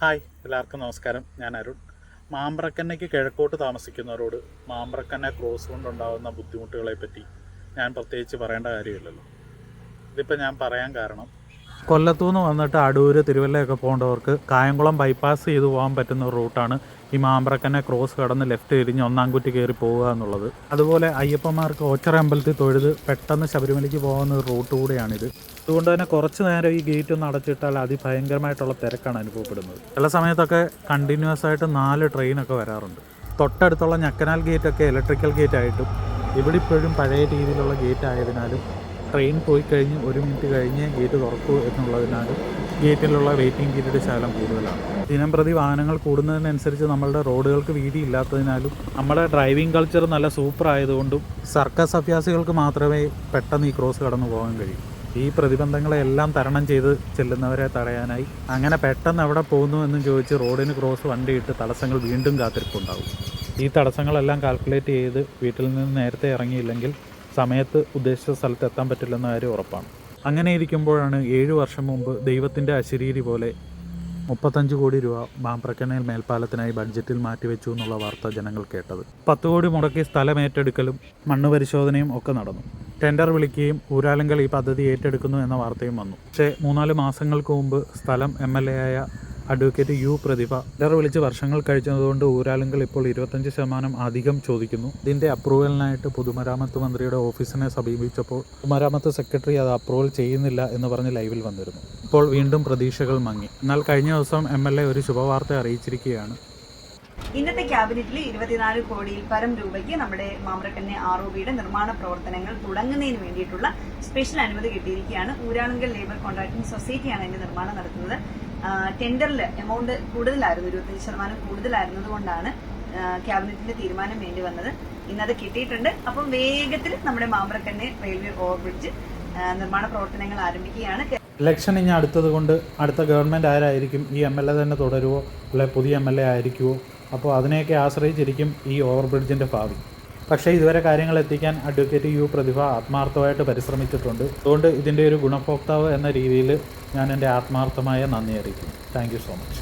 Hi, എല്ലാവർക്കും നമസ്കാരം. ഞാൻ അരുൺ. മാമ്പ്രക്കന്നയ്ക്ക് കിഴക്കോട്ട് താമസിക്കുന്നവരോട് മാമ്പ്രക്കന്ന ക്രോസ് കൊണ്ടുണ്ടാകുന്ന ബുദ്ധിമുട്ടുകളെപ്പറ്റി ഞാൻ പ്രത്യേകിച്ച് പറയേണ്ട കാര്യമില്ലല്ലോ. ഇതിപ്പോൾ ഞാൻ പറയാൻ കാരണം, കൊല്ലത്തുനിന്ന് വന്നിട്ട് അടൂർ തിരുവല്ലയൊക്കെ പോകേണ്ടവർക്ക് കായംകുളം ബൈപ്പാസ് ചെയ്ത് പോകാൻ പറ്റുന്ന ഒരു റൂട്ടാണ് ഈ മാമ്പ്രക്കന്ന ക്രോസ് കടന്ന് ലെഫ്റ്റ് തിരിഞ്ഞ് ഒന്നാംകുറ്റി കയറി പോവുക എന്നുള്ളത്. അതുപോലെ അയ്യപ്പന്മാർക്ക് ഓച്ചിറ അമ്പലത്തിൽ തൊഴുത് പെട്ടെന്ന് ശബരിമലയ്ക്ക് പോകുന്ന ഒരു റൂട്ട് കൂടെയാണിത്. അതുകൊണ്ട് തന്നെ കുറച്ച് നേരം ഈ ഗേറ്റ് ഒന്ന് അടച്ചിട്ടാൽ അതിഭയങ്കരമായിട്ടുള്ള തിരക്കാണ് അനുഭവപ്പെടുന്നത്. ചില സമയത്തൊക്കെ കണ്ടിന്യൂസ് ആയിട്ട് 4 ട്രെയിനൊക്കെ വരാറുണ്ട്. തൊട്ടടുത്തുള്ള ഞക്കനാൽ ഗേറ്റൊക്കെ ഇലക്ട്രിക്കൽ ഗേറ്റ് ആയിട്ടും ഇവിടെ ഇപ്പോഴും പഴയ രീതിയിലുള്ള ഗേറ്റ് ആയതിനാലും ട്രെയിൻ പോയി കഴിഞ്ഞ് 1 മിനിറ്റ് കഴിഞ്ഞ് ഗേറ്റ് തുറക്കൂ എന്നുള്ളതിനാലും ഗേറ്റിലുള്ള വെയിറ്റിംഗ് പീരീഡ് ശകലം കൂടുതലാണ്. ദിനം പ്രതി വാഹനങ്ങൾ കൂടുന്നതിനനുസരിച്ച് നമ്മളുടെ റോഡുകൾക്ക് വീതി ഇല്ലാത്തതിനാലും നമ്മുടെ ഡ്രൈവിംഗ് കൾച്ചർ നല്ല സൂപ്പർ ആയതുകൊണ്ടും സർക്കസ് അഭ്യാസികൾക്ക് മാത്രമേ പെട്ടെന്ന് ഈ ക്രോസ് കടന്നു പോകാൻ കഴിയൂ. ഈ പ്രതിബന്ധങ്ങളെല്ലാം തരണം ചെയ്ത് ചെല്ലുന്നവരെ തടയാനായി അങ്ങനെ പെട്ടെന്ന് എവിടെ പോകുന്നു എന്നും ചോദിച്ച് റോഡിന് ക്രോസ് വണ്ടിയിട്ട് തടസ്സങ്ങൾ വീണ്ടും കാത്തിരിപ്പുണ്ടാകും. ഈ തടസ്സങ്ങളെല്ലാം കാൽക്കുലേറ്റ് ചെയ്ത് വീട്ടിൽ നിന്ന് നേരത്തെ ഇറങ്ങിയില്ലെങ്കിൽ സമയത്ത് ഉദ്ദേശിച്ച സ്ഥലത്ത് എത്താൻ പറ്റില്ലെന്ന കാര്യം ഉറപ്പാണ്. അങ്ങനെ ഇരിക്കുമ്പോഴാണ് 7 വർഷം മുമ്പ് ദൈവത്തിൻ്റെ അശരീരി പോലെ 35 കോടി രൂപ മാമ്പ്രക്കന്നയിൽ മേൽപ്പാലത്തിനായി ബഡ്ജറ്റിൽ മാറ്റിവെച്ചു എന്നുള്ള വാർത്ത ജനങ്ങൾ കേട്ടത്. 10 കോടി മുടക്കി സ്ഥലം ഏറ്റെടുക്കലും മണ്ണ് പരിശോധനയും ഒക്കെ നടന്നു. ടെൻഡർ വിളിക്കുകയും ഊരാളുങ്കൽ ഈ പദ്ധതി ഏറ്റെടുക്കുന്നു എന്ന വാർത്തയും വന്നു. പക്ഷേ 3-4 മാസങ്ങൾക്ക് മുമ്പ് സ്ഥലം MLA ആയ അഡ്വക്കേറ്റ് യു പ്രതിഭ ടെൻഡർ വിളിച്ച് വർഷങ്ങൾ കഴിച്ചതുകൊണ്ട് ഊരാളുങ്കൽ ഇപ്പോൾ 25% അധികം ചോദിക്കുന്നു. ഇതിൻ്റെ അപ്രൂവലിനായിട്ട് പൊതുമരാമത്ത് മന്ത്രിയുടെ ഓഫീസിനെ സമീപിച്ചപ്പോൾ പൊതുമരാമത്ത് സെക്രട്ടറി അത് അപ്രൂവൽ ചെയ്യുന്നില്ല എന്ന് പറഞ്ഞ് ലൈവിൽ വന്നിരുന്നു. ഇപ്പോൾ വീണ്ടും പ്രതീക്ഷകൾ മങ്ങി. എന്നാൽ കഴിഞ്ഞ ദിവസം MLA ഒരു ശുഭവാർത്ത അറിയിച്ചിരിക്കുകയാണ്. ഇന്നത്തെ ക്യാബിനറ്റിൽ 24 കോടിയിൽ പരം രൂപയ്ക്ക് നമ്മുടെ മാമ്പ്രക്കന്ന ROBയുടെ നിർമ്മാണ പ്രവർത്തനങ്ങൾ തുടങ്ങുന്നതിന് വേണ്ടിയിട്ടുള്ള സ്പെഷ്യൽ അനുമതി കിട്ടിയിരിക്കുകയാണ്. ഊരാളുങ്കൽ ലേബർ കോൺട്രാക്ടിംഗ് സൊസൈറ്റിയാണ് ഇതിന്റെ നിർമ്മാണം നടത്തുന്നത്. ടെൻഡറിൽ എമൗണ്ട് കൂടുതലായിരുന്നു, 25% കൂടുതലായിരുന്നത് കൊണ്ടാണ് ക്യാബിനറ്റിന്റെ തീരുമാനം വേണ്ടി വന്നത്. ഇന്നത് കിട്ടിയിട്ടുണ്ട്. അപ്പം വേഗത്തിൽ നമ്മുടെ മാമ്പ്രക്കന്ന റെയിൽവേ ഓവർബ്രിഡ്ജ് നിർമ്മാണ പ്രവർത്തനങ്ങൾ ആരംഭിക്കുകയാണ്. ഇലക്ഷൻ ഇനി അടുത്തത് കൊണ്ട് അടുത്ത ഗവൺമെൻറ് ആരായിരിക്കും, ഈ MLA തന്നെ തുടരുമോ അല്ലെ പുതിയ MLA ആയിരിക്കുമോ, അപ്പോൾ അതിനെയൊക്കെ ആശ്രയിച്ചിരിക്കും ഈ ഓവർബ്രിഡ്ജിൻ്റെ ഭാവി. പക്ഷേ ഇതുവരെ കാര്യങ്ങൾ എത്തിക്കാൻ അഡ്വക്കേറ്റ് യു പ്രതിഭ ആത്മാർത്ഥമായിട്ട് പരിശ്രമിച്ചിട്ടുണ്ട്. അതുകൊണ്ട് ഇതിൻ്റെ ഒരു ഗുണഭോക്താവ് എന്ന രീതിയിൽ ഞാൻ എൻ്റെ ആത്മാർത്ഥമായ നന്ദി അറിയിക്കുന്നു. Thank you so much.